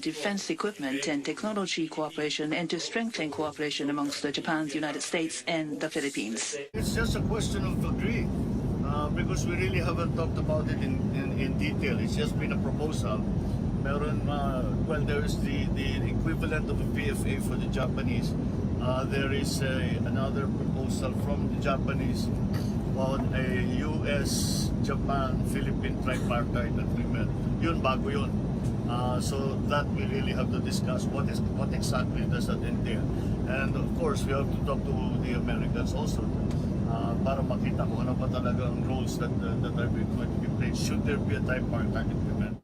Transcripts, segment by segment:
defense equipment and technology cooperation and to strengthen cooperation amongst Japan, the United States, and the Philippines. It's just a question of agree, because we really haven't talked about it in detail. It's just been a proposal. Well, there is the equivalent of a PFA for the Japanese. There is another proposal from the Japanese on a US-Japan-Philippine tripartite agreement. Yun, bago yun. So that we really have to discuss what exactly does that entail. And of course, we have to talk to the Americans also para makita kung ano pa talaga ang roles that are going to be played. Should there be a tripartite agreement?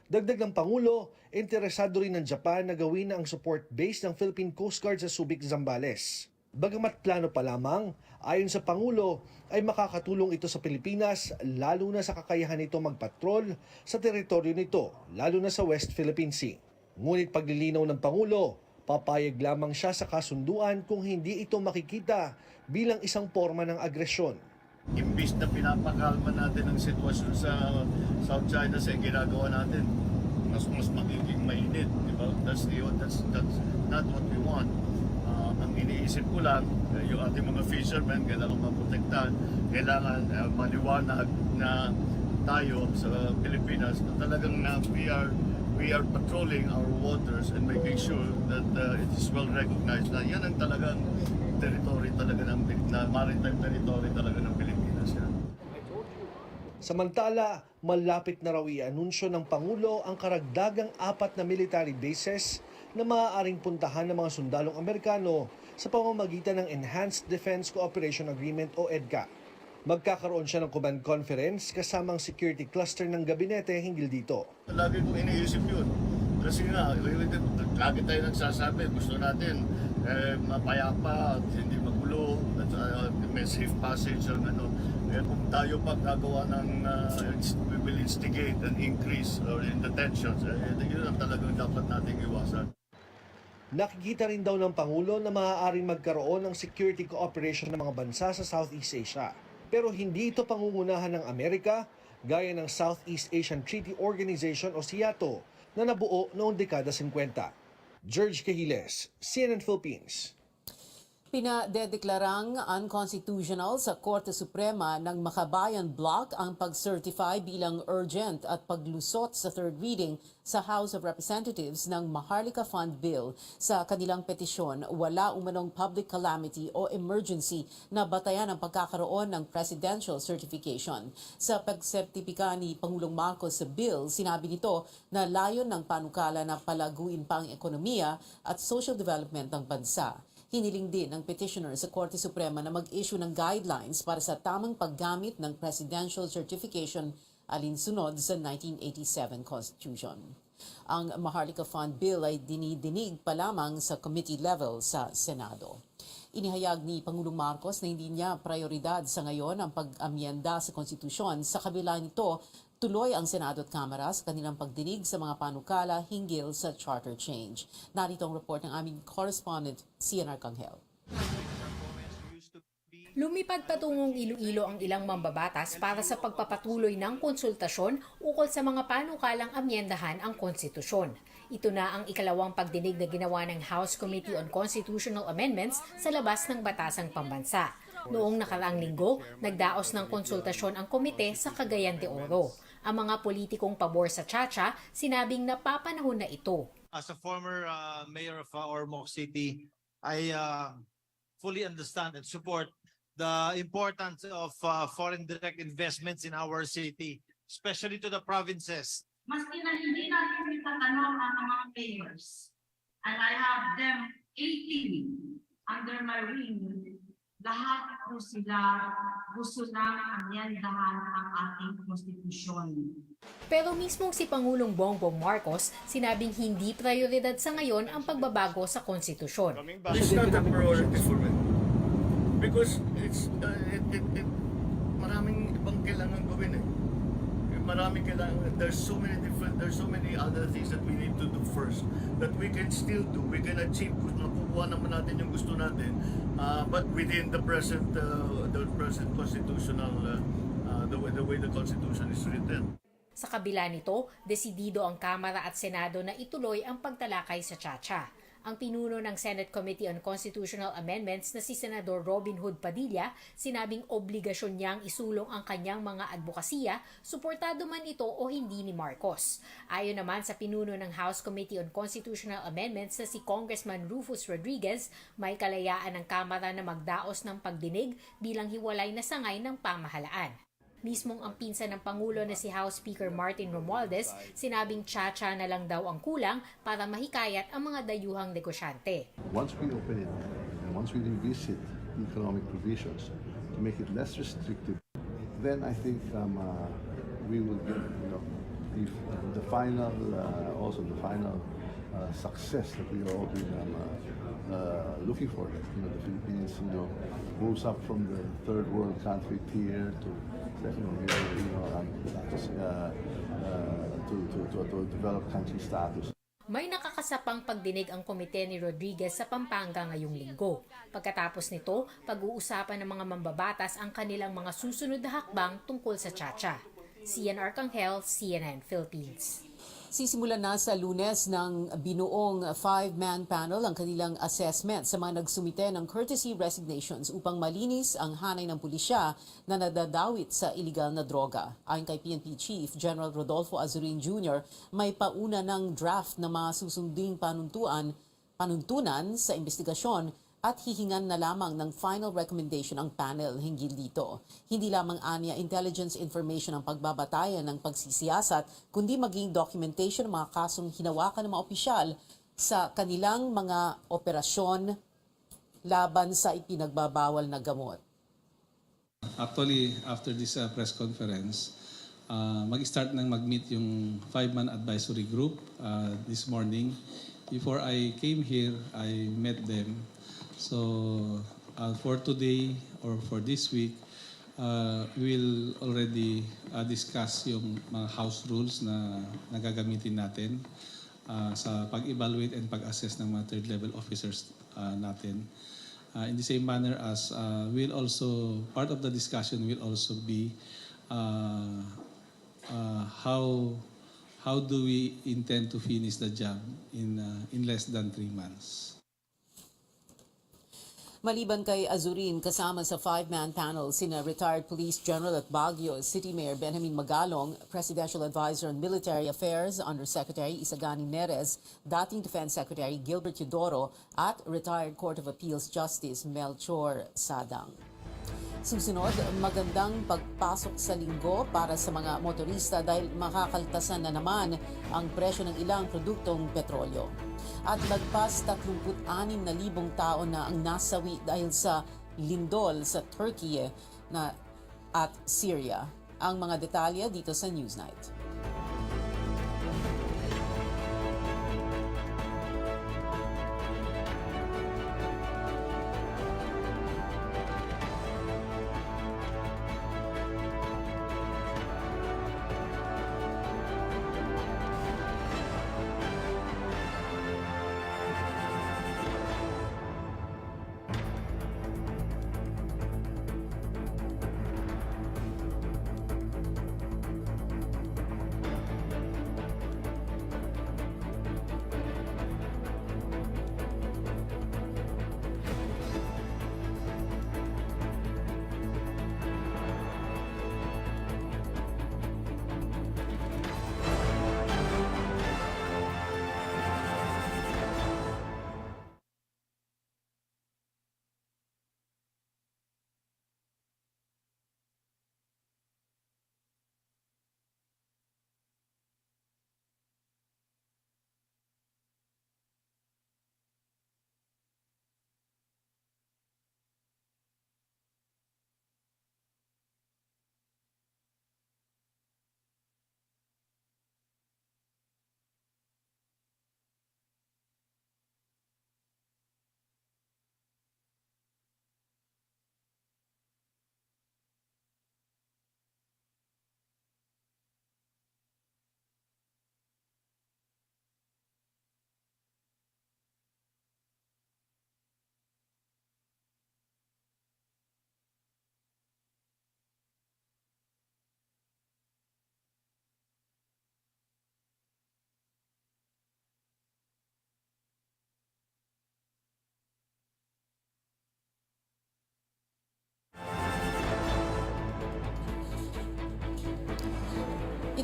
Dagdag ng Pangulo, interesado rin ng Japan na gawin ang support base ng Philippine Coast Guard sa Subic, Zambales. Bagamat plano pa lamang, ayon sa Pangulo ay makakatulong ito sa Pilipinas lalo na sa kakayahan nito magpatrol sa teritoryo nito, lalo na sa West Philippine Sea. Ngunit paglilinaw ng Pangulo, papayag lamang siya sa kasunduan kung hindi ito makikita bilang isang forma ng agresyon. Imbis na pinapakalma natin ang sitwasyon sa South China Sea, ginagawa natin mas magiging mainit, di ba? That's not what we want. Ang iniisip ko lang, yung ating mga fishermen, kailangan maprotektahan, kailangan maliwanag na tayo sa Pilipinas na talagang we are patrolling our waters and making sure that it is well recognized na yan ang talagang territory talaga ng maritime territory talaga ng Pilipinas yan. Samantala, malapit na raw i-anunsyo ng Pangulo ang karagdagang 4 na military bases na maaaring puntahan ng mga sundalong Amerikano sa pamamagitan ng Enhanced Defense Cooperation Agreement o EDCA. Magkakaroon siya ng command conference kasamang security cluster ng gabinete hinggil dito. Lagi kong iniisip yun. Kasi nga, lagi tayo nagsasabi, gusto natin mapayapa at hindi magulo, at may safe passage ang ano. Kung tayo pa gagawa ng we will instigate and increase in the tensions, yun ang talagang dapat nating iwasan. Nakikita rin daw ng Pangulo na maaaring magkaroon ng security cooperation ng mga bansa sa Southeast Asia. Pero hindi ito pangungunahan ng Amerika gaya ng Southeast Asian Treaty Organization o SEATO na nabuo noong dekada 50. George Cahiles, CNN Philippines. Pinadedeklarang unconstitutional sa Korte Suprema ng Makabayan Bloc ang pag-certify bilang urgent at paglusot sa third reading sa House of Representatives ng Maharlika Fund Bill. Sa kanilang petisyon, wala umanong public calamity o emergency na batayan ang pagkakaroon ng presidential certification. Sa pagsertipika ni Pangulong Marcos sa bill, sinabi nito na layon ng panukala na palaguin pa ang ekonomiya at social development ng bansa. Hiniling din ng petitioner sa Korte Suprema na mag-issue ng guidelines para sa tamang paggamit ng presidential certification alinsunod sa 1987 Constitution. Ang Maharlika Fund Bill ay dinidinig pa lamang sa committee level sa Senado. Inihayag ni Pangulong Marcos na hindi niya prioridad sa ngayon ang pag-amyenda sa konstitusyon. Sa kabila nito, tuloy ang Senado at Kamara sa kanilang pagdinig sa mga panukala hinggil sa charter change. Narito ang report ng aming correspondent, Cian Arcangel. Lumipad patungong Iloilo ang ilang mambabatas para sa pagpapatuloy ng konsultasyon ukol sa mga panukalang amyendahan ang konstitusyon. Ito na ang ikalawang pagdinig na ginawa ng House Committee on Constitutional Amendments sa labas ng Batasang Pambansa. Noong nakaraang linggo, nagdaos ng konsultasyon ang komite sa Cagayan de Oro. Ang mga politikong pabor sa Chacha, sinabing napapanahon na ito. As a former mayor of Ormoc City, I fully understand and support the importance of foreign direct investments in our city, especially to the provinces. Maski na hindi natin itatanong ang mga mayors, and I have them 18 under my wing, lahat po sila gusto nang amyendahan ang ating konstitusyon. Pero mismong si Pangulong Bongbong Marcos, sinabing hindi prioridad sa ngayon ang pagbabago sa konstitusyon. It's not a priority for me. Because maraming ibang kailangan gawin eh. There's so many other things that we need to do first that we can still do. We can achieve kung nakukuha naman natin yung gusto natin, but within the present constitutional the way the Constitution is written. Sa kabila nito, desidido ang Kamara at Senado na ituloy ang pagtalakay sa Chacha. Ang pinuno ng Senate Committee on Constitutional Amendments na si Senador Robin Hood Padilla, sinabing obligasyon niyang isulong ang kanyang mga advokasya, suportado man ito o hindi ni Marcos. Ayon naman sa pinuno ng House Committee on Constitutional Amendments na si Congressman Rufus Rodriguez, may kalayaan ng Kamara na magdaos ng pagdinig bilang hiwalay na sangay ng pamahalaan. Mismong ang pinsan ng Pangulo na si House Speaker Martin Romualdez, sinabing tsa-tsa na lang daw ang kulang para mahikayat ang mga dayuhang negosyante. Once we open it and once we revisit economic provisions to make it less restrictive, then I think we will get if the final success that we all been looking for. The Philippines moves up from the third world country tier to to develop country status. May nakakasapang pagdinig ang komite ni Rodriguez sa Pampanga ngayong linggo. Pagkatapos nito, pag-uusapan ng mga mambabatas ang kanilang mga susunod na hakbang tungkol sa Chacha. Cian Arcangel, CNN Philippines. Sisimulan na sa Lunes ng binuong 5-man panel ang kanilang assessment sa mga nagsumite ng courtesy resignations upang malinis ang hanay ng pulisya na nadadawit sa iligal na droga. Ayon kay PNP Chief General Rodolfo Azurin Jr., may pauna ng draft na mga susunding panuntunan sa investigasyon at hihingan na lamang ng final recommendation ang panel hinggil dito. Hindi lamang anya intelligence information ang pagbabatayan ng pagsisiyasat, kundi maging documentation ng mga kasong hinawakan ng mga opisyal sa kanilang mga operasyon laban sa ipinagbabawal na gamot. Actually, after this press conference, mag-start nang mag-meet yung 5-man advisory group this morning. Before I came here, I met them. So for today or for this week, we'll already discuss yung mga house rules na nagagamitin natin sa pag-evaluate and pag-assess ng mga third-level officers natin. In the same manner as part of the discussion will also be how do we intend to finish the job in less than 3 months. Maliban kay Azurin, kasama sa 5-man panel sina retired Police General at Baguio City Mayor Benjamin Magalong, Presidential Advisor on Military Affairs Undersecretary Isagani Neres, dating Defense Secretary Gilbert Eudoro at retired Court of Appeals Justice Melchor Sadang. Susunod, magandang pagpasok sa linggo para sa mga motorista dahil makakaltasan na naman ang presyo ng ilang produktong petrolyo. At lagpas 36,000 tao na ang nasawi dahil sa lindol sa Turkey at Syria. Ang mga detalye dito sa Newsnight.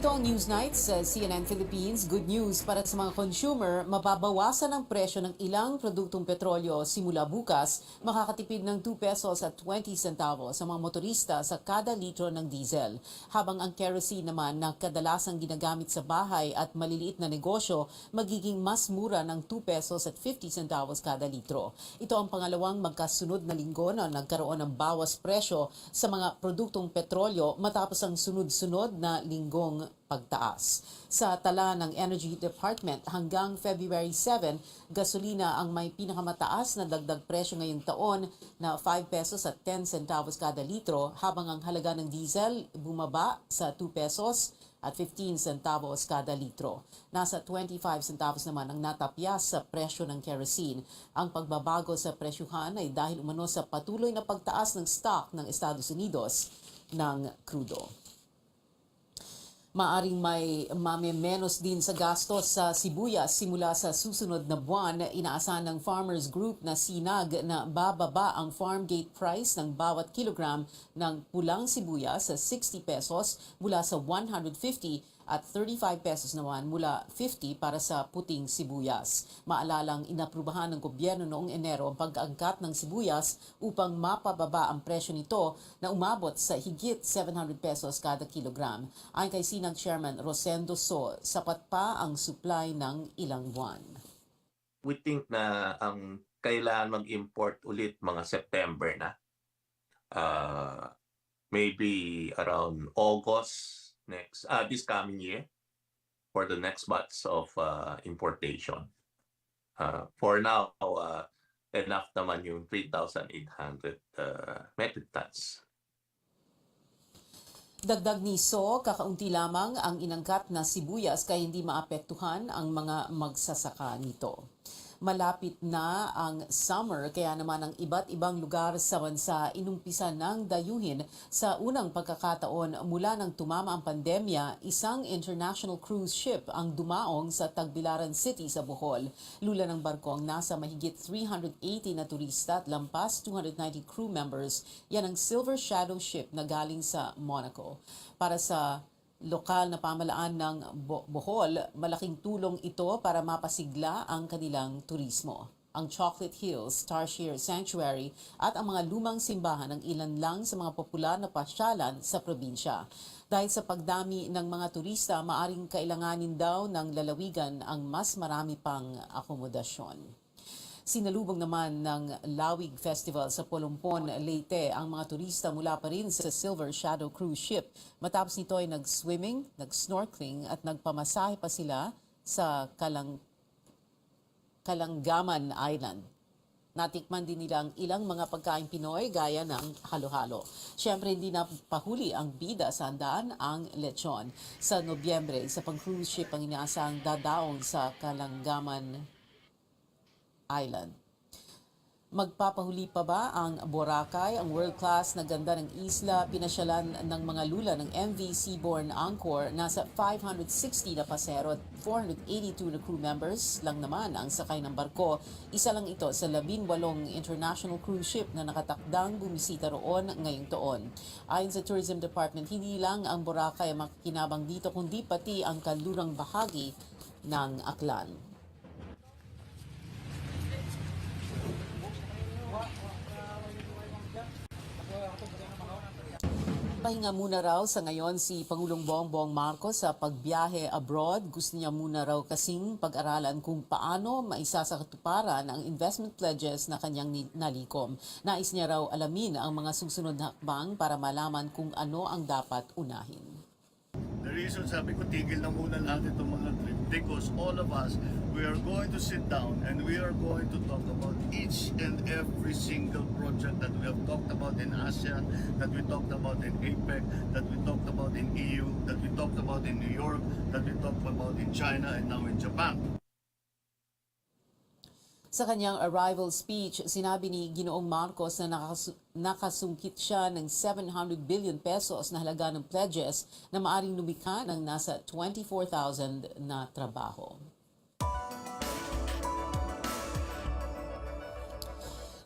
Ito ang Newsnight sa CNN Philippines. Good news para sa mga consumer, mababawasan ang presyo ng ilang produktong petrolyo simula bukas, makakatipid ng 2 pesos at 20 centavos sa mga motorista sa kada litro ng diesel. Habang ang kerosene naman na kadalasang ginagamit sa bahay at maliliit na negosyo, magiging mas mura ng 2 pesos at 50 centavos kada litro. Ito ang pangalawang magkasunod na linggo na nagkaroon ng bawas presyo sa mga produktong petrolyo matapos ang sunod-sunod na linggong pagtaas. Sa tala ng Energy Department, hanggang February 7, gasolina ang may pinakamataas na dagdag presyo ngayong taon na 5 pesos at 10 centavos kada litro, habang ang halaga ng diesel bumaba sa 2 pesos at 15 centavos kada litro. Nasa 25 centavos naman ang natapyas sa presyo ng kerosene. Ang pagbabago sa presyuhan ay dahil umano sa patuloy na pagtaas ng stock ng Estados Unidos ng krudo. Maaring may menos din sa gastos sa sibuyas simula sa susunod na buwan. Inaasahan ng Farmers Group na Sinag na bababa ang farm gate price ng bawat kilogram ng pulang sibuyas sa 60 pesos mula sa 150 at 35 pesos naman mula 50 para sa puting sibuyas. Maalalang inaprubahan ng gobyerno noong Enero ang pag-angkat ng sibuyas upang mapababa ang presyo nito na umabot sa higit 700 pesos kada kilogram. Ayon kay Sinag Chairman Rosendo So, sapat pa ang supply ng ilang buwan. We think na ang kailangan mag-import ulit mga September na. Maybe around August this coming year for the next batch of importation. For now, enough naman yung 3,800 metric tons. Dagdag ni So, kakaunti lamang ang inangkat na sibuyas kaya hindi maapektuhan ang mga magsasaka nito. Malapit na ang summer kaya naman ang iba't ibang lugar sa bansa inumpisa ng dayuhin sa unang pagkakataon mula nang tumama ang pandemya, isang international cruise ship ang dumaong sa Tagbilaran City sa Bohol. Lula ng barko ang nasa mahigit 380 na turista at lampas 290 crew members. Yan ang Silver Shadow ship na galing sa Monaco. Para sa lokal na pamalaan ng Bohol, malaking tulong ito para mapasigla ang kanilang turismo. Ang Chocolate Hills, Tarsier Sanctuary at ang mga lumang simbahan ang ilan lang sa mga popular na pasyalan sa probinsya. Dahil sa pagdami ng mga turista, maaring kailanganin daw ng lalawigan ang mas marami pang akomodasyon. Sinalubong naman ng Lawig Festival sa Polompon, Leyte ang mga turista mula pa rin sa Silver Shadow cruise ship. Matapos nito ay nag-swimming, nag-snorkeling at nagpamasahe pa sila sa Kalanggaman Island. Natikman din nila ang ilang mga pagkain Pinoy gaya ng halo-halo. Siyempre hindi na pahuli ang bida sa handaan ang lechon. Sa Nobyembre, isa pang cruise ship ang inaasang dadaong sa Kalanggaman Island. Magpapahuli pa ba ang Boracay, ang world-class na ganda ng isla, pinasyalan ng mga lula ng MV Seabourn Angkor, nasa 560 na pasero at 482 na crew members lang naman ang sakay ng barko. Isa lang ito sa 18 international cruise ship na nakatakdang bumisita roon ngayong taon. Ayon sa Tourism Department, hindi lang ang Boracay ang makikinabang dito kundi pati ang kanlurang bahagi ng Aklan. Pahinga muna raw sa ngayon si Pangulong Bongbong Marcos sa pagbiyahe abroad. Gusto niya muna raw kasing pag-aralan kung paano maisasakatuparan ang investment pledges na kanyang nalikom. Nais niya raw alamin ang mga susunod na hakbang para malaman kung ano ang dapat unahin. The reason sabi ko tigil na muna lahat itong mga trip because all of us, we are going to sit down and we are going to talk about each and every single project that we have talked about in ASEAN, that we talked about in APEC, that we talked about in EU, that we talked about in New York, that we talked about in China and now in Japan. Sa kanyang arrival speech, sinabi ni Ginoong Marcos na nakasungkit siya ng 700 billion pesos na halaga ng pledges na maaring lumikha ng nasa 24,000 na trabaho.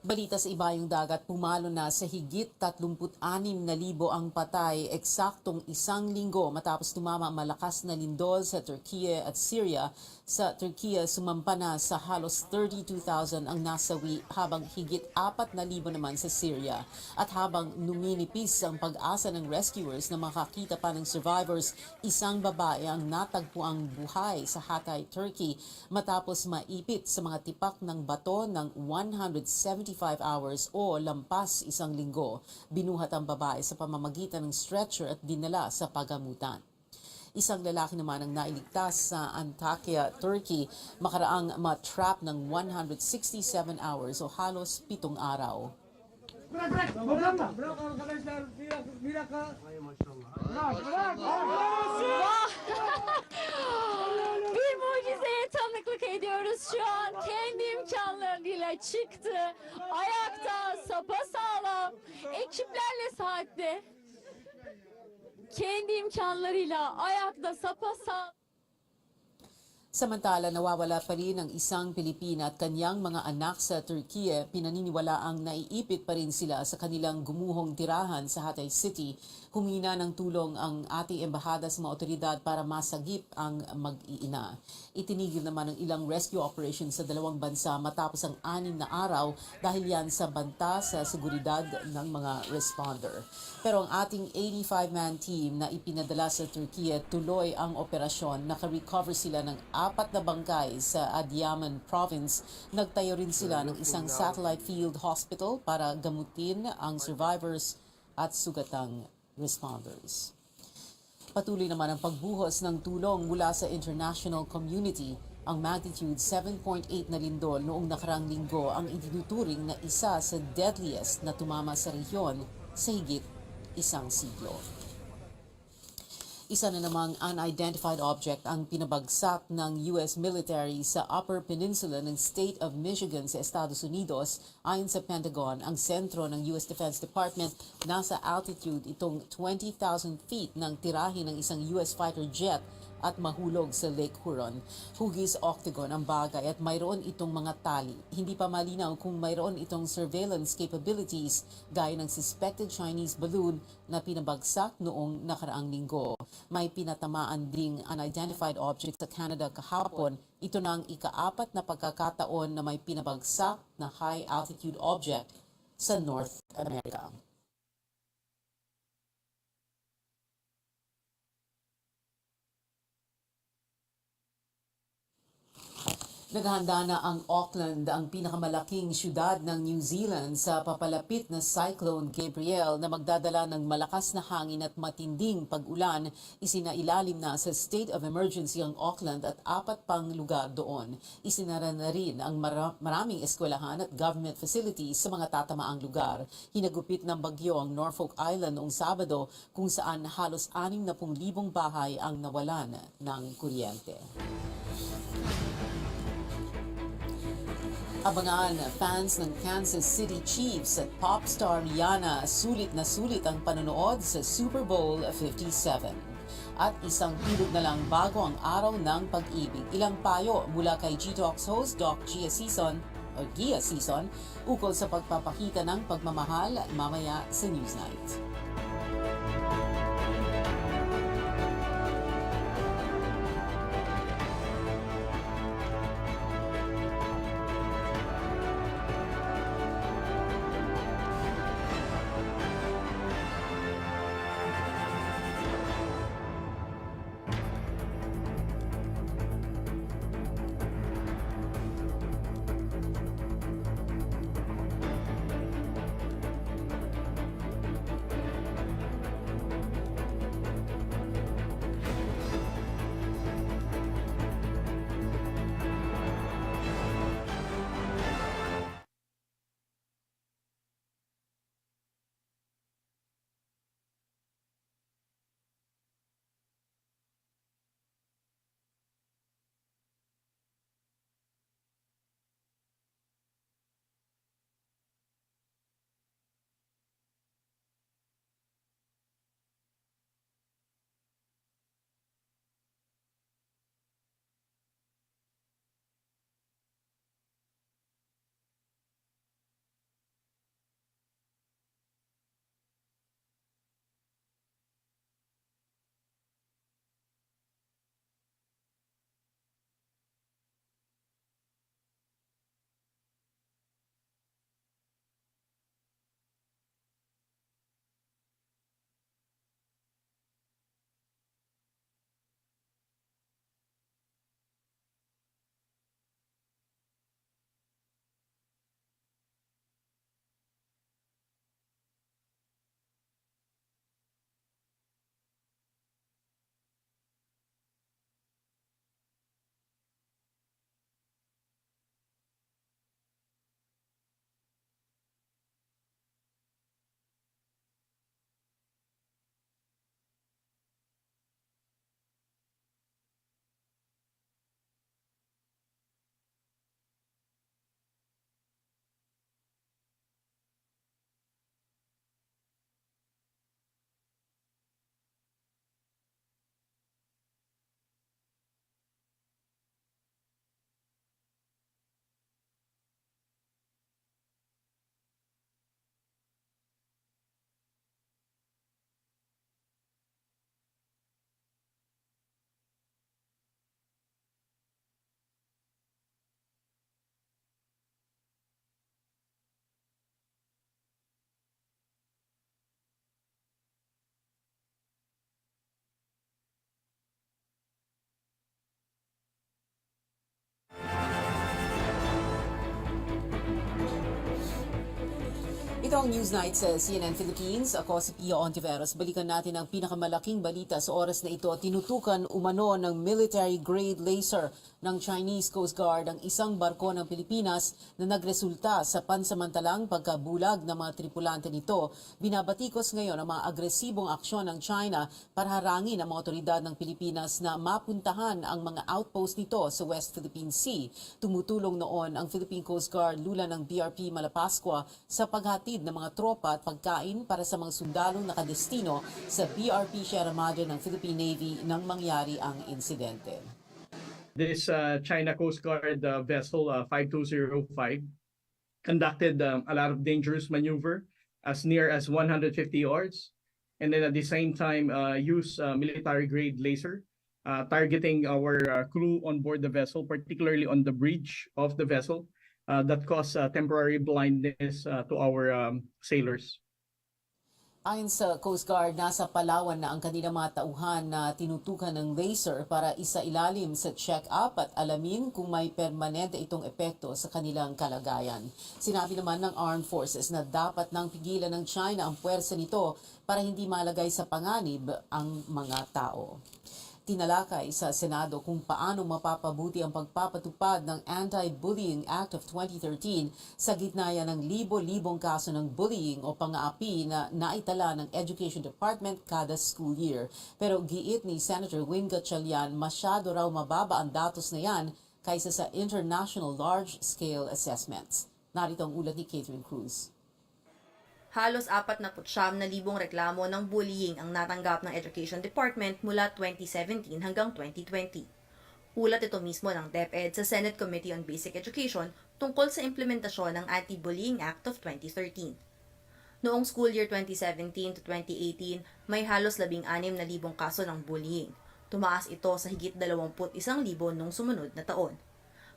Balita sa ibayong dagat, pumalo na sa higit 36,000 ang patay eksaktong isang linggo matapos tumama ang malakas na lindol sa Turkiye at Syria. Sa Turkiye, sumampa na sa halos 32,000 ang nasawi habang higit 4,000 naman sa Syria. At habang numinipis ang pag-asa ng rescuers na makakita pa ng survivors, isang babae ang natagpuang buhay sa Hatay, Turkey matapos maipit sa mga tipak ng bato ng 175 hours o lampas isang linggo. Binuhat ang babae sa pamamagitan ng stretcher at dinala sa pagamutan. Isang lalaki naman ang nailigtas sa Antakya, Turkey, makaraang matrap ng 167 hours o halos 7 araw. Bir mucizeye tanıklık ediyoruz şu an. Kendi imkanlarıyla çıktı. Ayakta, sapasağlam. Ekiplerle saatte. Kendi imkanlarıyla ayakta, sapasağlam. Samantala, nawawala pa rin ang isang Pilipina at kanyang mga anak sa Turkiye. Pinaniniwalaang naiipit pa rin sila sa kanilang gumuhong tirahan sa Hatay City. Humina ng tulong ang ating embahada sa mga otoridad para masagip ang mag-iina. Itinigil naman ang ilang rescue operations sa dalawang bansa matapos ang 6 na araw dahil yan sa banta sa seguridad ng mga responder. Pero ang ating 85-man team na ipinadala sa Turkiye tuloy ang operasyon. Naka-recover sila ng 4 na bangkay sa Adıyaman province. Nagtayo rin sila ng isang satellite field hospital para gamutin ang survivors at sugatang responders. Patuloy naman ang pagbuhos ng tulong mula sa international community. Ang magnitude 7.8 na lindol noong nakarang linggo ang itinuturing na isa sa deadliest na tumama sa rehiyon sa higit isang siglo. Isa na namang unidentified object ang pinabagsak ng US military sa Upper Peninsula ng State of Michigan sa Estados Unidos. Ayon sa Pentagon, ang sentro ng US Defense Department nasa altitude itong 20,000 feet ng tirahe ng isang US fighter jet at mahulog sa Lake Huron. Hugis octagon ang bagay at mayroon itong mga tali. Hindi pa malinaw kung mayroon itong surveillance capabilities gaya ng suspected Chinese balloon na pinabagsak noong nakaraang linggo. May pinatamaan ding unidentified object sa Canada kahapon. Ito na ang ika-4 na pagkakataon na may pinabagsak na high-altitude object sa North America. Naghahanda na ang Auckland, ang pinakamalaking syudad ng New Zealand sa papalapit na Cyclone Gabrielle na magdadala ng malakas na hangin at matinding pag-ulan. Isinailalim na sa state of emergency ang Auckland at 4 pang lugar doon. Isinara na rin ang maraming eskwelahan at government facilities sa mga tatamaang lugar. Hinagupit ng bagyo ang Norfolk Island noong Sabado kung saan halos 60,000 bahay ang nawalan ng kuryente. Abangan fans ng Kansas City Chiefs at pop star Rihanna, sulit na sulit ang panonood sa Super Bowl 57. At isang tulog na lang bago ang araw ng pag-ibig. Ilang payo mula kay G-Talks host Doc Gia Season ukol sa pagpapakita ng pagmamahal mamaya sa Newsnight. Ito ang Newsnight sa CNN Philippines. Ako si Pia Ontiveros. Balikan natin ang pinakamalaking balita sa oras na ito. Tinutukan umano ng military-grade laser ng Chinese Coast Guard ang isang barko ng Pilipinas na nagresulta sa pansamantalang pagkabulag ng mga tripulante nito. Binabatikos ngayon ang mga agresibong aksyon ng China para harangin ang mga otoridad ng Pilipinas na mapuntahan ang mga outpost nito sa West Philippine Sea. Tumutulong noon ang Philippine Coast Guard lula ng BRP Malapascua sa paghatid ng mga tropa at pagkain para sa mga sundalong nakadestino sa BRP Sierra Madre ng Philippine Navy nang mangyari ang insidente. This China Coast Guard vessel 5205 conducted a lot of dangerous maneuver as near as 150 yards, and then at the same time use military-grade laser targeting our crew on board the vessel, particularly on the bridge of the vessel. That caused temporary blindness to our sailors. Ayon sa Coast Guard, nasa Palawan na ang kanilang mga tauhan na tinutukan ng laser para isailalim sa check-up at alamin kung may permanente itong epekto sa kanilang kalagayan. Sinabi naman ng Armed Forces na dapat nang pigilan ng China ang puwersa nito para hindi malagay sa panganib ang mga tao. Tinalakay sa Senado kung paano mapapabuti ang pagpapatupad ng Anti-Bullying Act of 2013 sa gitna ng libo-libong kaso ng bullying o pang-aapi na naitala ng Education Department kada school year. Pero giit ni Senator Win Gatchalian, masyado raw mababa ang datos na yan kaysa sa international large-scale assessments. Narito ang ulat ni Catherine Cruz. Halos 49,000 reklamo ng bullying ang natanggap ng Education Department mula 2017 hanggang 2020. Ulat ito mismo ng DepEd sa Senate Committee on Basic Education tungkol sa implementasyon ng Anti-Bullying Act of 2013. Noong school year 2017 to 2018, may halos 16,000 kaso ng bullying. Tumaas ito sa higit 21,000 nung sumunod na taon.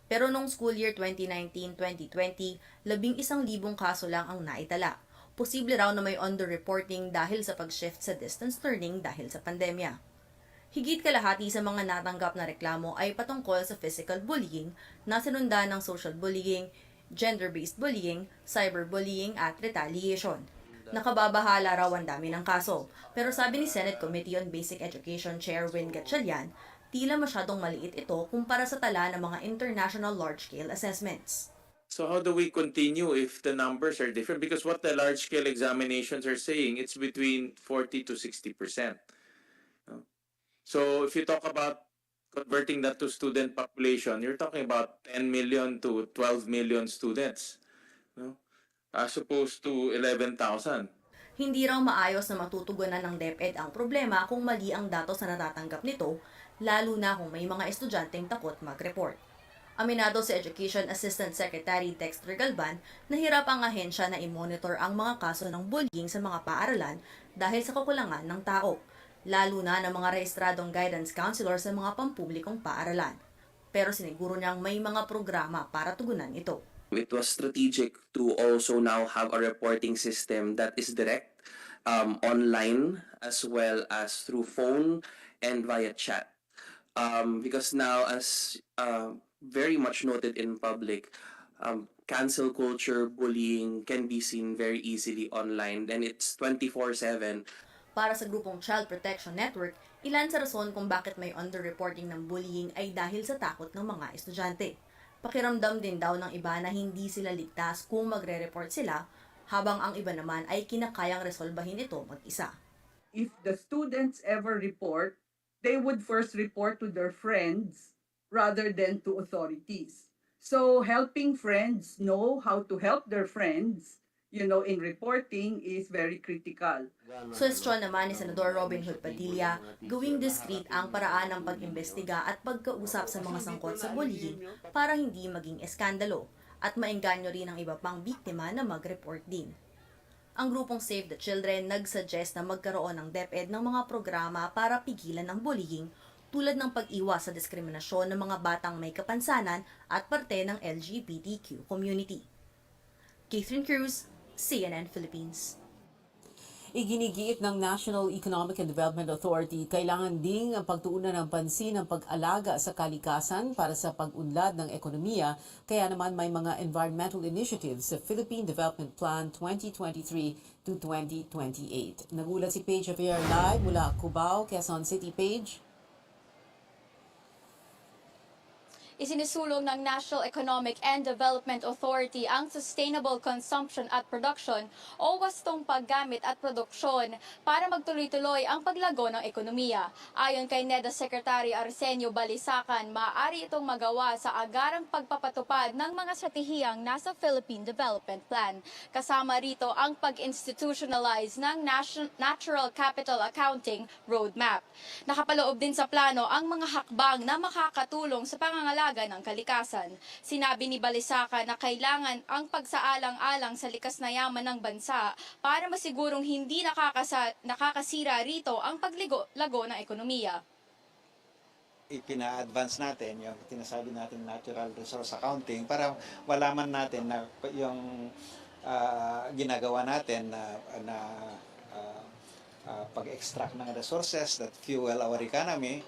Pero noong school year 2019-2020, 11,000 kaso lang ang naitala. Posible raw na may underreporting dahil sa pag-shift sa distance learning dahil sa pandemya. Higit kalahati sa mga natanggap na reklamo ay patungkol sa physical bullying na sinundan ng social bullying, gender-based bullying, cyberbullying at retaliation. Nakababahala raw ang dami ng kaso, pero sabi ni Senate Committee on Basic Education Chair Win Gatchalian, tila masyadong maliit ito kumpara sa tala ng mga international large-scale assessments. So how do we continue if the numbers are different? Because what the large-scale examinations are saying, it's between 40 to 60%. So if you talk about converting that to student population, you're talking about 10 million to 12 million students, as opposed to 11,000. Hindi raw maayos na matutugunan ng DepEd ang problema kung mali ang datos na natatanggap nito, lalo na kung may mga estudyanteng takot mag-report. Aminado si Education Assistant Secretary Dexter Galban na hirap ang ahensya na i-monitor ang mga kaso ng bullying sa mga paaralan dahil sa kakulangan ng tao, lalo na ng mga rehistradong guidance counselor sa mga pampublikong paaralan. Pero siniguro niyang may mga programa para tugunan ito. It was strategic to also now have a reporting system that is direct, online, as well as through phone and via chat. Because now, as very much noted in public, cancel culture, bullying can be seen very easily online, and it's 24/7. Para sa grupong Child Protection Network, ilan sa rason kung bakit may underreporting ng bullying ay dahil sa takot ng mga estudyante. Pakiramdam din daw ng iba na hindi sila ligtas kung magre-report sila, habang ang iba naman ay kinakayang resolbahin ito mag-isa. If the students ever report, they would first report to their friends rather than to authorities. So helping friends know how to help their friends, in reporting is very critical. Suwestyon naman ni Senador Robin Hood Padilla, gawing discreet ang paraan ng pag-imbestiga at pagkausap sa mga sangkot sa bullying para hindi maging eskandalo at maengganyo rin ang iba pang biktima na mag-report din. Ang grupong Save the Children nagsuggest na magkaroon ng DepEd ng mga programa para pigilan ang bullying tulad ng pag-iwas sa diskriminasyon ng mga batang may kapansanan at parte ng LGBTQ community. Catherine Cruz, CNN Philippines. Iginigiit ng National Economic and Development Authority, kailangan ding ang pagtuunan ng pansin ang pag-alaga sa kalikasan para sa pag-unlad ng ekonomiya, kaya naman may mga environmental initiatives sa Philippine Development Plan 2023 to 2028. Nagulat si Paige Javier live mula Cubao, Quezon City. Paige. Isinusulong ng National Economic and Development Authority ang Sustainable Consumption at Production o wastong paggamit at produksyon para magtuloy-tuloy ang paglago ng ekonomiya. Ayon kay NEDA Secretary Arsenio Balisacan, maaari itong magawa sa agarang pagpapatupad ng mga stratehiyang nasa Philippine Development Plan. Kasama rito ang pag-institutionalize ng Natural Capital Accounting Roadmap. Nakapaloob din sa plano ang mga hakbang na makakatulong sa pangangalaga ng kalikasan. Sinabi ni Balisacan na kailangan ang pagsaalang-alang sa likas na yaman ng bansa para masigurong hindi nakakasira rito ang paglago ng ekonomiya. Ipina-advance natin yung tinasabi natin natural resource accounting para malaman natin na yung ginagawa natin na pag-extract ng resources that fuel our economy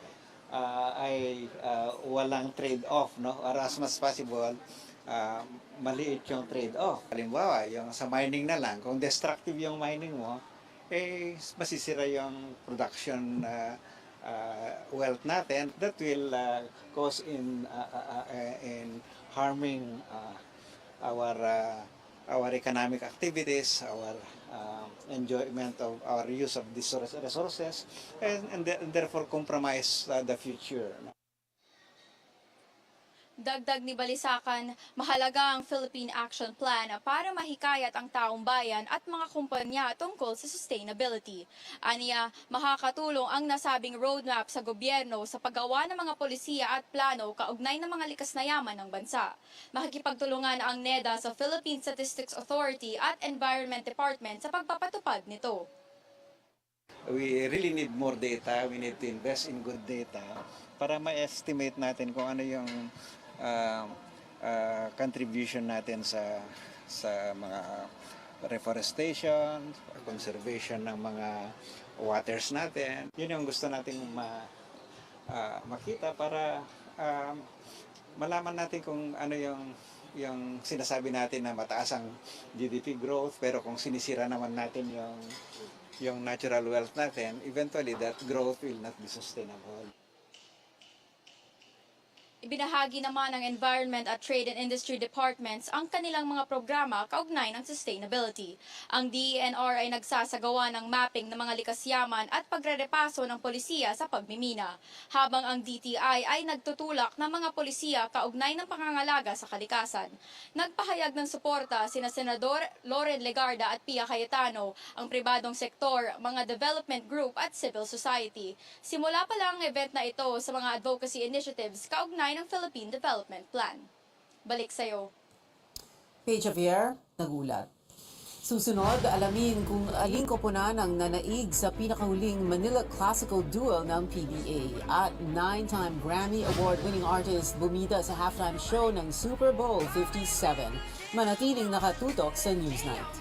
ay walang trade-off, no? Or as much as possible, maliit yung trade-off. Halimbawa, yung sa mining na lang, kung destructive yung mining mo, masisira yung production wealth natin. That will cause in harming our economic activities, our enjoyment of our use of these resources, and therefore compromise the future. Dagdag ni Balisacan, mahalaga ang Philippine Action Plan para mahikayat ang taong bayan at mga kumpanya tungkol sa sustainability. Aniya, makakatulong ang nasabing roadmap sa gobyerno sa paggawa ng mga polisiya at plano kaugnay ng mga likas na yaman ng bansa. Makikipagtulungan ang NEDA sa Philippine Statistics Authority at Environment Department sa pagpapatupad nito. We really need more data. We need to invest in good data para ma-estimate natin kung ano yung contribution natin sa mga reforestation, conservation ng mga waters natin. Yun yung gusto nating makita para malaman natin kung ano yung sinasabi natin na mataas ang GDP growth, pero kung sinisira naman natin yung natural wealth natin, eventually that growth will not be sustainable. Ibinahagi naman ng Environment at Trade and Industry Departments ang kanilang mga programa kaugnay ng sustainability. Ang DENR ay nagsasagawa ng mapping ng mga likas yaman at pagrerepaso ng polisiya sa pagmimina, habang ang DTI ay nagtutulak ng mga polisiya kaugnay ng pangangalaga sa kalikasan. Nagpahayag ng suporta sina Senador Loren Legarda at Pia Cayetano, ang pribadong sektor, mga development group at civil society. Simula pa lang ang event na ito sa mga advocacy initiatives kaugnay ng Philippine Development Plan. Balik sa'yo. Paige Javier, nagulat. Susunod, alamin kung aling koponan ang nanaig sa pinakahuling Manila Classical Duel ng PBA at 9-time Grammy Award-winning artist bumida sa halftime show ng Super Bowl 57. Manatiling nakatutok sa Newsnight.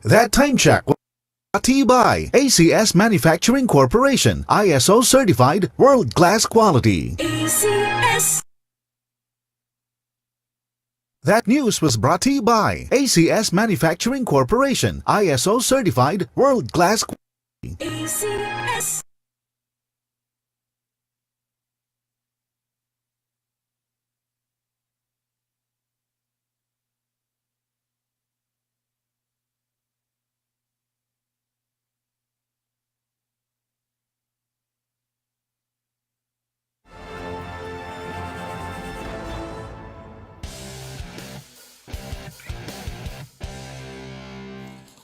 That time check was brought to you by ACS Manufacturing Corporation, ISO certified world-class quality. ACS. That news was brought to you by ACS Manufacturing Corporation, ISO certified world-class quality. ACS.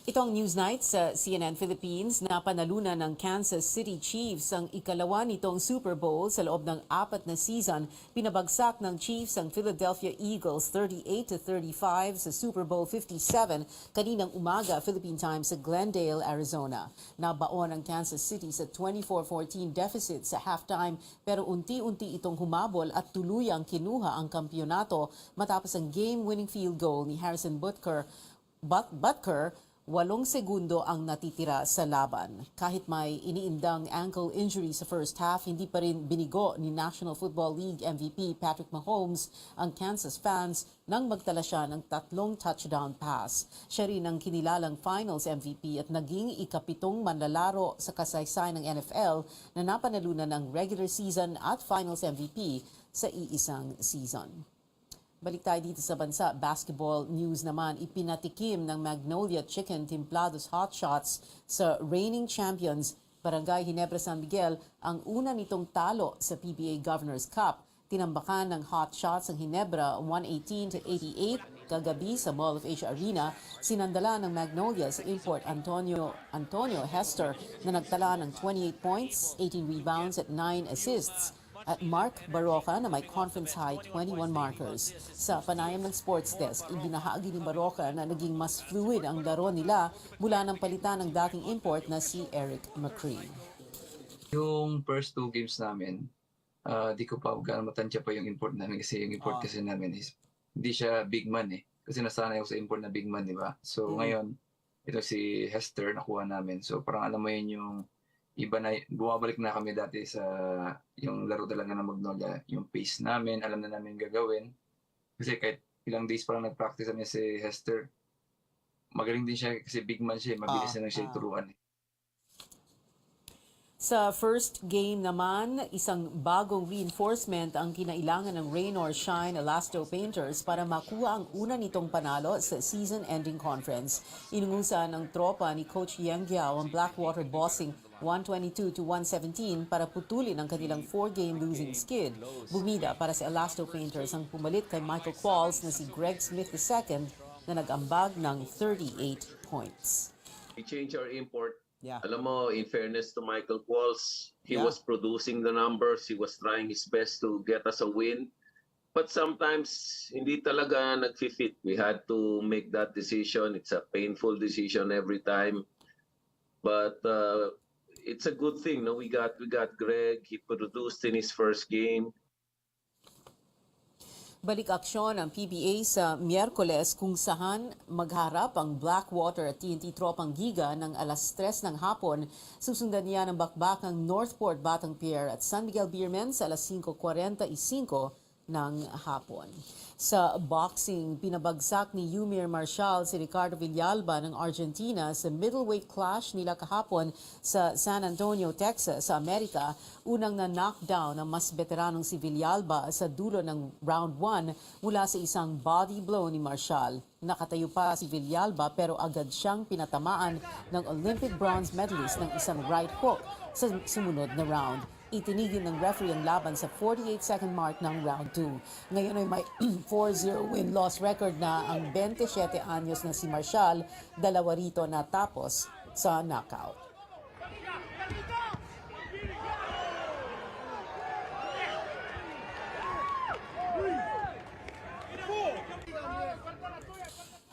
Ito ang Newsnight sa CNN Philippines na panalunan ng Kansas City Chiefs ang ikalawa nitong Super Bowl sa loob ng 4 na season. Pinabagsak ng Chiefs ang Philadelphia Eagles 38-35 sa Super Bowl 57 kaninang umaga Philippine time sa Glendale, Arizona. Nabaon ang Kansas City sa 24-14 deficit sa halftime pero unti-unti itong humabol at tuluyang kinuha ang kampyonato matapos ang game-winning field goal ni Harrison Butker 8 segundo ang natitira sa laban. Kahit may iniindang ankle injury sa first half, hindi pa rin binigo ni National Football League MVP Patrick Mahomes ang Kansas fans nang magtala siya ng 3 touchdown pass. Siya rin ang kinilalang Finals MVP at naging ikapitong manlalaro sa kasaysayan ng NFL na napanalunan ng regular season at Finals MVP sa iisang season. Balik tayo dito sa bansa. Basketball news naman, ipinatikim ng Magnolia Chicken Timplados Hot Shots sa reigning champions Barangay Ginebra San Miguel ang una nitong talo sa PBA Governor's Cup. Tinambakan ng Hot Shots ang Ginebra 118-88 kagabi sa Mall of Asia Arena. Sinandala ng Magnolia sa import Antonio Hester na nagtala ng 28 points, 18 rebounds at 9 assists. At Mark Baroca na may conference high 21 markers. Sa panayam ng Sports Desk, ibinahagi ni Baroca na naging mas fluid ang laro nila mula ng palitan ng dating import na si Eric McCree. Yung first 2 games namin, di ko pa gaano matansya pa yung import namin kasi yung import kasi namin is hindi siya big man eh. Kasi nasanay ako sa import na big man, di ba? So ngayon, ito si Hester nakuha namin. So parang alam mo yun yung iba na, bumabalik na kami dati sa yung laro talaga ng Magnolia. Yung pace namin, alam na namin gagawin. Kasi kahit ilang days pa lang nag-practice kami si Hester, magaling din siya kasi big man siya, mabilis na lang siya turuan. Sa first game naman, isang bagong reinforcement ang kinailangan ng Rain or Shine Elasto Painters para makuha ang una nitong panalo sa season-ending conference. Inungusan ng tropa ni Coach Yang Giao ang Blackwater Bossing 122-117 para putulin ang kanilang 4-game losing skid. Bumida para sa Elasto Painters ang pumalit kay Michael Qualls na si Greg Smith II na nag-ambag ng 38 points. We changed our import. Alam mo, in fairness to Michael Qualls, he was producing the numbers, he was trying his best to get us a win. But sometimes, hindi talaga nag-fit. We had to make that decision. It's a painful decision every time. But it's a good thing. No? We got Greg. He produced in his first game. Balik aksyon ang PBA sa Miyerkules kung saan magharap ang Blackwater at TNT Tropang Giga ng alas 3 ng hapon. Susundan niya ng bakbakang Northport Batang Pier at San Miguel Beermen sa alas 5:45 ng hapon. Sa boxing, pinabagsak ni Yumir Marshall si Ricardo Villalba ng Argentina sa middleweight clash nila kahapon sa San Antonio, Texas, sa Amerika. Unang na-knockdown ang mas veteranong si Villalba sa dulo ng round 1 mula sa isang body blow ni Marshall. Nakatayo pa si Villalba pero agad siyang pinatamaan ng Olympic bronze medalist ng isang right hook sa sumunod na round. Itinigil ng referee ang laban sa 48-second mark ng round 2. Ngayon ay may 4-0 win-loss record na ang 27 anyos na si Marshall, dalawa rito natapos sa knockout.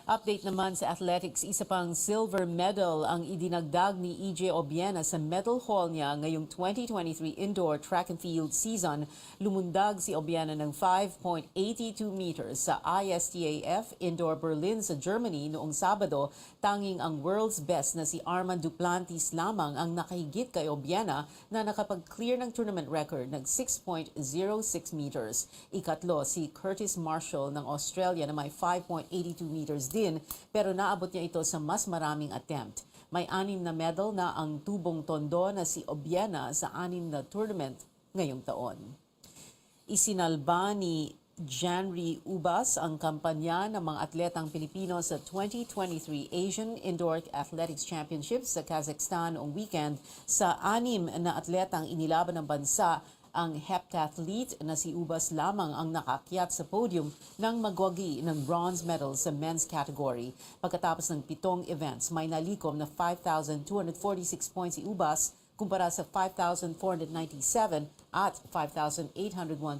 Update naman sa athletics, isa pang silver medal ang idinagdag ni EJ Obiena sa medal haul niya ngayong 2023 indoor track and field season. Lumundag si Obiena ng 5.82 meters sa ISTAF Indoor Berlin sa Germany noong Sabado tanging ang world's best na si Armand Duplantis lamang ang nakahigit kay Obiena na nakapag-clear ng tournament record ng 6.06 meters. Ikatlo si Curtis Marshall ng Australia na may 5.82 meters din pero naabot niya ito sa mas maraming attempt. May 6 na medal na ang tubong tondo na si Obiena sa 6 na tournament ngayong taon. Isinalba ni Janry Ubas ang kampanya ng mga atletang Pilipino sa 2023 Asian Indoor Athletics Championships sa Kazakhstan noong weekend. Sa 6 na atletang inilaban ng bansa, ang heptathlete na si Ubas lamang ang nakakyat sa podium ng magwagi ng bronze medal sa men's category. Pagkatapos ng 7 events, may nalikom na 5,246 points si Ubas kumpara sa 5,497 at 5,801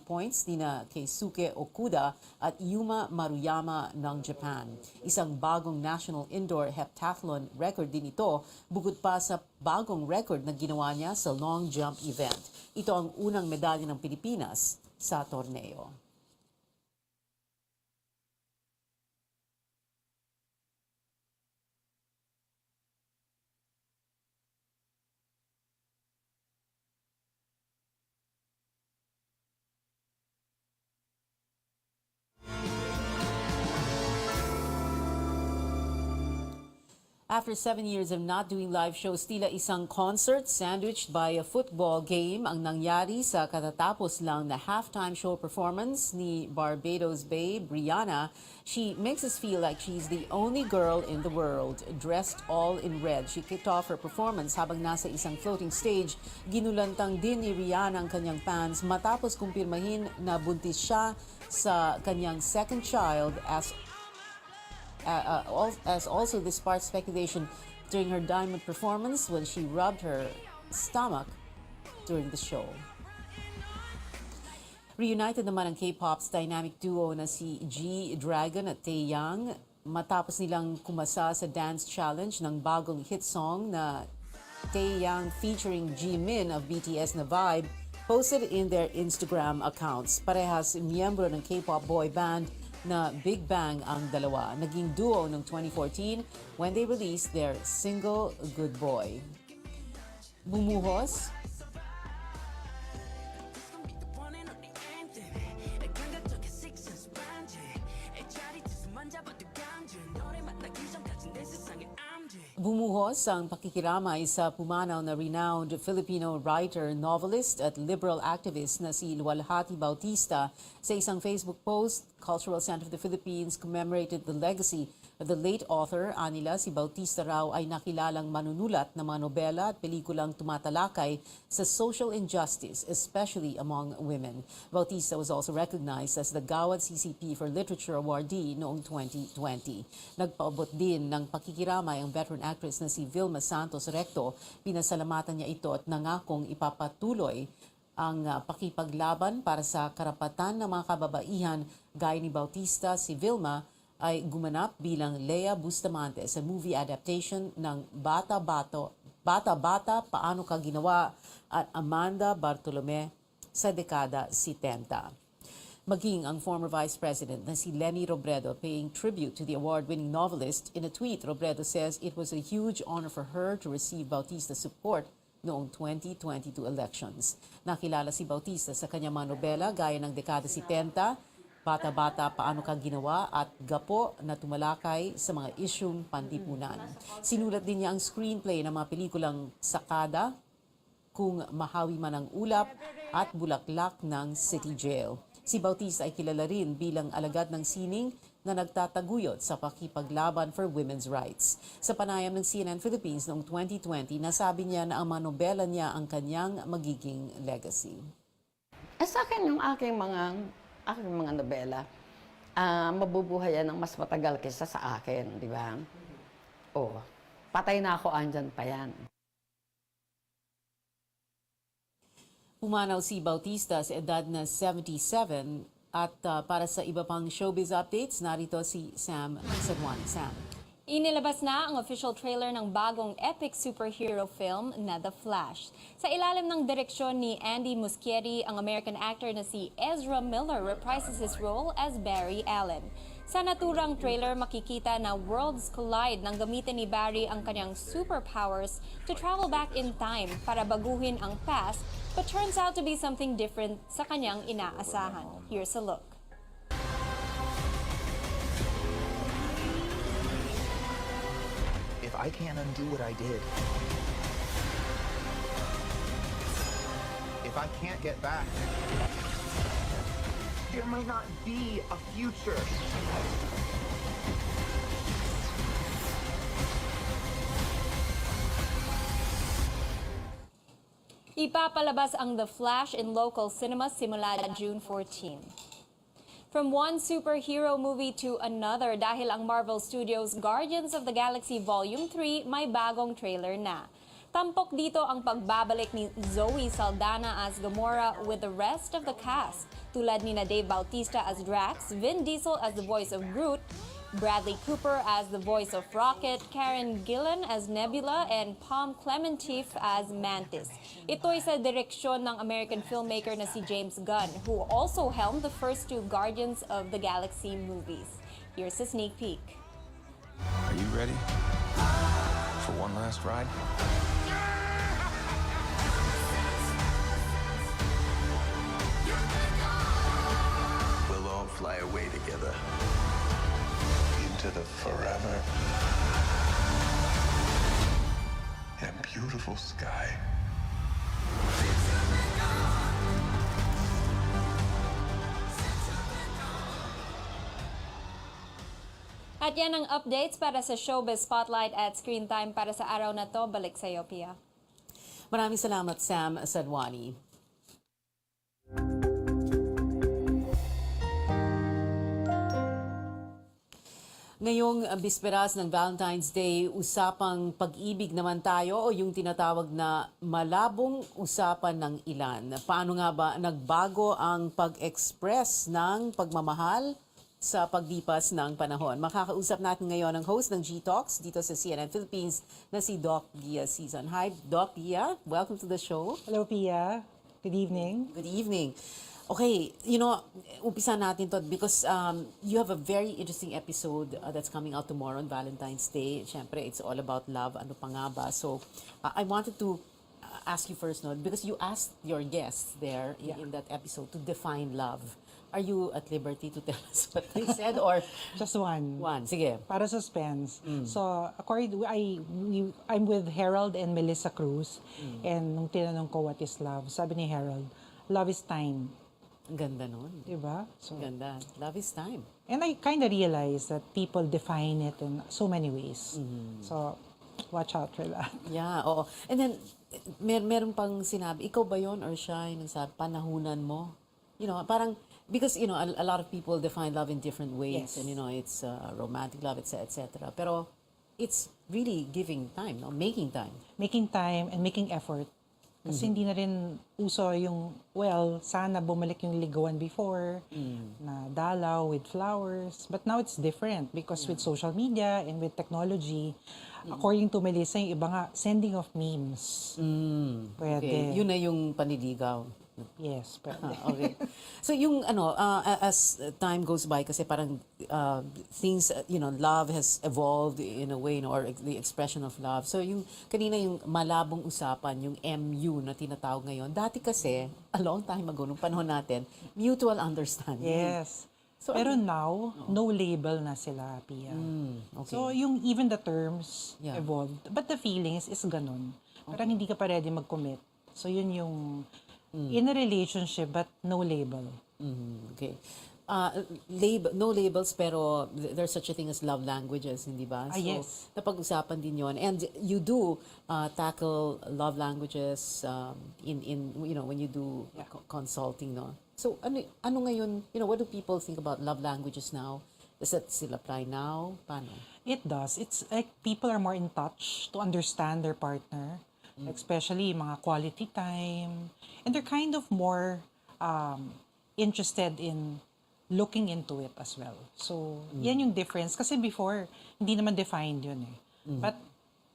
points ni na Keisuke Okuda at Yuma Maruyama ng Japan. Isang bagong national indoor heptathlon record din ito, bukod pa sa bagong record na ginawa niya sa long jump event. Ito ang unang medalya ng Pilipinas sa torneo. After 7 years of not doing live shows, tila isang concert sandwiched by a football game ang nangyari sa katatapos lang na halftime show performance ni Barbados babe Rihanna. She makes us feel like she's the only girl in the world, dressed all in red. She kicked off her performance habang nasa isang floating stage. Ginulantang din ni Rihanna ang kanyang fans matapos kumpirmahin na buntis siya sa kanyang second child as also this sparked speculation during her diamond performance when she rubbed her stomach during the show. Reunited naman ang K-pop's dynamic duo na si G-Dragon at Taeyang matapos nilang kumasa sa dance challenge ng bagong hit song na Taeyang featuring Jimin of BTS na Vibe posted in their Instagram accounts. Parehas miyembro ng K-pop boy band na Big Bang ang dalawa. Naging duo noong 2014 when they released their single Good Boy. Bumuhos Bumuhos ang pakikiramay sa pumanaw na renowned Filipino writer, novelist at liberal activist na si Luwalhati Bautista. Sa isang Facebook post, Cultural Center of the Philippines commemorated the legacy of the late author. Anila, si Bautista raw ay nakilalang manunulat ng mga nobela at pelikulang tumatalakay sa social injustice, especially among women. Bautista was also recognized as the Gawad CCP for Literature awardee noong 2020. Nagpaabot din ng pakikiramay ang veteran actress na si Vilma Santos Recto. Pinasalamatan niya ito at nangakong ipapatuloy ang pakipaglaban para sa karapatan ng mga kababaihan. Gaya ni Bautista, si Vilma ay gumanap bilang Lea Bustamante sa movie adaptation ng Bata Bata, Paano Ka Ginawa at Amanda Bartolome sa dekada 70. Maging ang former Vice President na si Leni Robredo paying tribute to the award-winning novelist. In a tweet, Robredo says it was a huge honor for her to receive Bautista's support noong 2022 elections. Nakilala si Bautista sa kanyang mga nobela gaya ng dekada 70, Bata Bata, Paano Ka Ginawa at Gapo na tumalakay sa mga isyung panlipunan. Sinulat din niya ang screenplay ng mga pelikulang Sakada, Kung Mahawi Man ang Ulap at Bulaklak ng City Jail. Si Bautista ay kilala rin bilang alagad ng sining na nagtataguyod sa pakipaglaban for women's rights. Sa panayam ng CNN Philippines noong 2020, nasabi niya na ang mga nobela niya ang kanyang magiging legacy. Sa akin yung aking mga nobela, mabubuhay yan ng mas matagal kaysa sa akin, di ba? Patay na ako, andyan pa yan. Pumanaw si Bautista sa edad na 77 at para sa iba pang showbiz updates, narito si Sam Sagwan. Sam. Inilabas na ang official trailer ng bagong epic superhero film na The Flash. Sa ilalim ng direksyon ni Andy Muschietti, ang American actor na si Ezra Miller reprises his role as Barry Allen. Sa naturang trailer, makikita na worlds collide nang gamitin ni Barry ang kanyang superpowers to travel back in time para baguhin ang past, but turns out to be something different sa kanyang inaasahan. Here's a look. If I can't undo what I did, if I can't get back, there might not be a future. Ipapalabas ang The Flash in local cinemas simula June 14. From one superhero movie to another, dahil ang Marvel Studios' Guardians of the Galaxy Volume 3 may bagong trailer na. Tampok dito ang pagbabalik ni Zoe Saldana as Gamora with the rest of the cast, tulad ni Dave Bautista as Drax, Vin Diesel as the voice of Groot, Bradley Cooper as the voice of Rocket, Karen Gillan as Nebula, and Palm Clementif as Mantis. Ito'y sa direksyon ng American filmmaker na si James Gunn, who also helmed the first two Guardians of the Galaxy movies. Here's a sneak peek. Are you ready for one last ride? We'll all fly away together. Into the forever and beautiful sky. At yan ang updates para sa Showbiz Spotlight at Screen Time para sa araw na to. Balik sa iyo, Pia. Maraming salamat, Sam Sadwani. Ngayong bisperas ng Valentine's Day, usapang pag-ibig naman tayo o yung tinatawag na malabong usapan ng ilan. Paano nga ba nagbago ang pag-express ng pagmamahal sa paglipas ng panahon? Makakausap natin ngayon ang host ng G-Talks dito sa CNN Philippines na si Doc Gia Season. Hi, Doc Gia. Welcome to the show. Hello, Pia. Good evening. Good evening. Okay, umpisa natin to because you have a very interesting episode that's coming out tomorrow on Valentine's Day. Siyempre, it's all about love. Ano pa nga ba? So, I wanted to ask you first, because you asked your guests there in that episode to define love. Are you at liberty to tell us what they said or just one? One, sige. Para suspense. So, according I'm with Harold and Melissa Cruz, and nung tinanong ko what is love, sabi ni Harold, love is time. Ang ganda nun. Diba? So, ganda. Love is time. And I kind of realized that people define it in so many ways. So, watch out for that. Yeah, oo. And then, meron pang sinabi, ikaw ba yon or siya yung nagsabi, panahunan mo? Parang, because, a lot of people define love in different ways. Yes. And, it's romantic love, etc. Pero, it's really giving time, making time. Making time and making effort. Kasi hindi na rin uso yung, sana bumalik yung ligawan before, na dalaw with flowers. But now it's different because with social media and with technology, according to Melissa, yung iba nga, sending of memes. Pwede. Okay. Yun na yung panliligaw. Yes, pwede. Okay. So yung as time goes by kasi parang things, love has evolved in a way, or the expression of love. So yung kanina yung malabong usapan, yung MU na tinatawag ngayon. Dati kasi, a long time ago, nung panahon natin, mutual understanding. Yes. So, pero now, no label na sila, Pia. Okay. So yung even the terms evolved. But the feelings is ganun. Parang hindi ka pa ready mag-commit. So yun yung in a relationship but no label. Okay. No labels pero there's such a thing as love languages, hindi ba? So, yes. Napag-usapan din yon. And you do tackle love languages in when you do consulting, no? So ano ngayon, what do people think about love languages now? Does that still apply now? Paano? It does. It's like people are more in touch to understand their partner. Especially mga quality time. And they're kind of more interested in looking into it as well. So, yan yung difference. Kasi before, hindi naman defined yun eh. But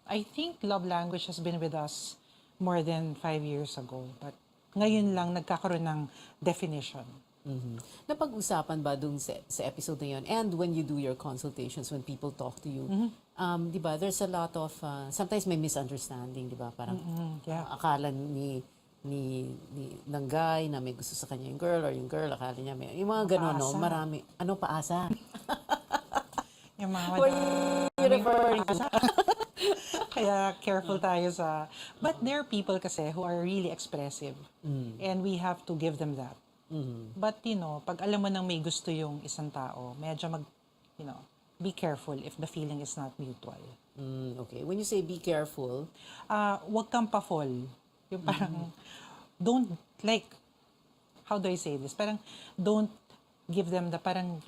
I think love language has been with us more than 5 years ago. But ngayon lang nagkakaroon ng definition. Napag-usapan ba dun sa episode na yun? And when you do your consultations, when people talk to you, di ba, there's a lot of, sometimes may misunderstanding, di ba? Parang akala ng guy na may gusto sa kanya yung girl, or yung girl akala niya may, yung mga gano'n, no? Marami. Ano, paasa? Yung mga What are you referring to? Kaya careful tayo sa... But there are people kasi who are really expressive. And we have to give them that. But, pag alam mo nang may gusto yung isang tao, medyo be careful if the feeling is not mutual. Okay. When you say be careful, wag kang pa-fall. Yung parang, don't, like, how do I say this? Parang, don't give them the parang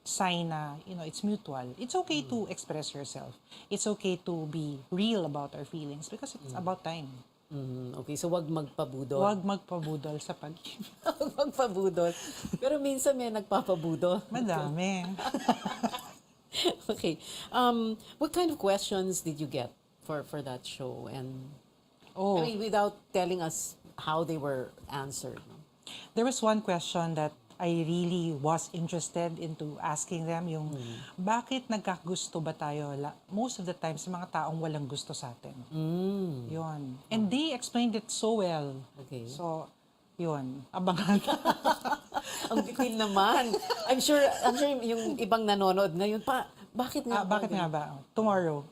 sign na, it's mutual. It's okay to express yourself. It's okay to be real about our feelings because it's about time. Okay, so wag magpabudol. Wag magpabudol sa pag-ibig. Wag magpabudol. Pero minsan may nagpapabudol. Madami. Okay. What kind of questions did you get for that show? And I mean, without telling us how they were answered. No? There was one question that I really was interested into asking them, yung bakit nagkagusto ba tayo most of the time sa mga taong walang gusto sa atin. Yun. And they explained it so well. Okay. So, yun. Abangan. Ang detail naman. I'm sure yung ibang nanonood ngayon bakit nga ba? Tomorrow.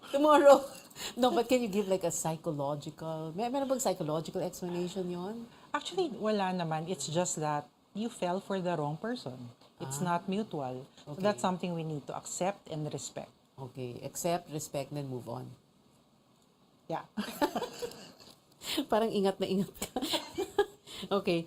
No, but can you give like a psychological, meron bang psychological explanation yon? Actually, wala naman. It's just that you fell for the wrong person. It's not mutual. So that's something we need to accept and respect. Okay, accept, respect, then move on. Yeah. Parang ingat na ingat ka. Okay.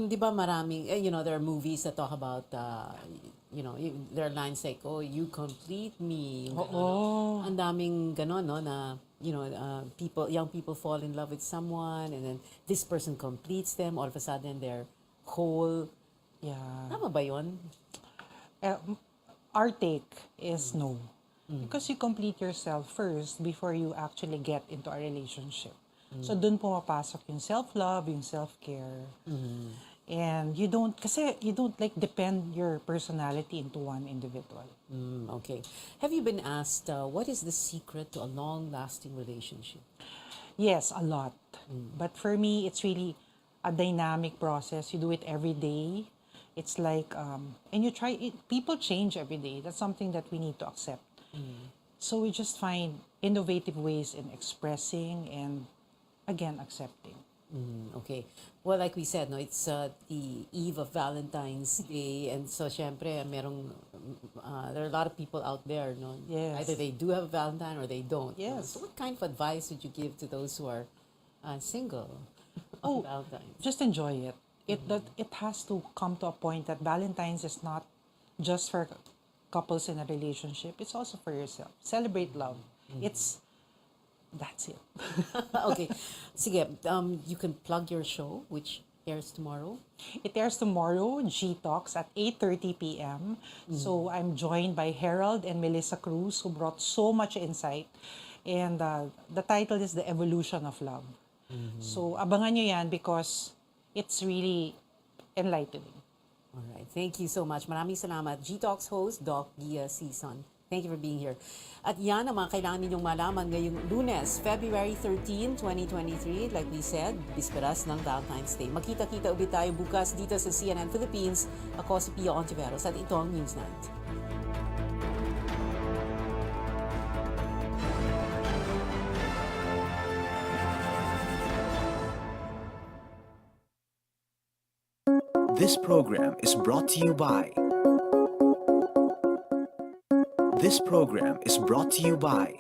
Di ba maraming, there are movies that talk about, there are lines like, oh, you complete me. Ang daming ganon, no, na, young people fall in love with someone and then this person completes them. All of a sudden, they're whole. Yeah. Tama ba yun? Our take is no. Because you complete yourself first before you actually get into a relationship. So dun pumapasok yung self-love, yung self-care. And you don't like depend your personality into one individual. Okay. Have you been asked, what is the secret to a long-lasting relationship? Yes, a lot. But for me, it's really a dynamic process. You do it every day. It's like, and you try it. People change every day. That's something that we need to accept. So we just find innovative ways in expressing and, again, accepting. Okay. Well, like we said, no, it's the eve of Valentine's Day, and so, syempre, there are a lot of people out there, no? Yes. Either they do have a Valentine or they don't. Yes. So what kind of advice would you give to those who are single? Valentine's. Just enjoy it. It has to come to a point that Valentine's is not just for couples in a relationship. It's also for yourself. Celebrate love. That's it. Okay. Sige, you can plug your show, which airs tomorrow. It airs tomorrow, G Talks, at 8:30 p.m. So I'm joined by Harold and Melissa Cruz, who brought so much insight. And the title is The Evolution of Love. So abangan nyo yan because it's really enlightening. All right. Thank you so much. Maraming salamat. G-Talks host, Doc Gia Sison. Thank you for being here. At yan ang mga kailangan ninyong malaman ngayong Lunes, February 13, 2023. Like we said, bisperas ng Valentine's Day. Magkita-kita ulit tayo bukas dito sa CNN Philippines. Ako si Pia Ontiveros at ito ang Newsnight. This program is brought to you by This program is brought to you by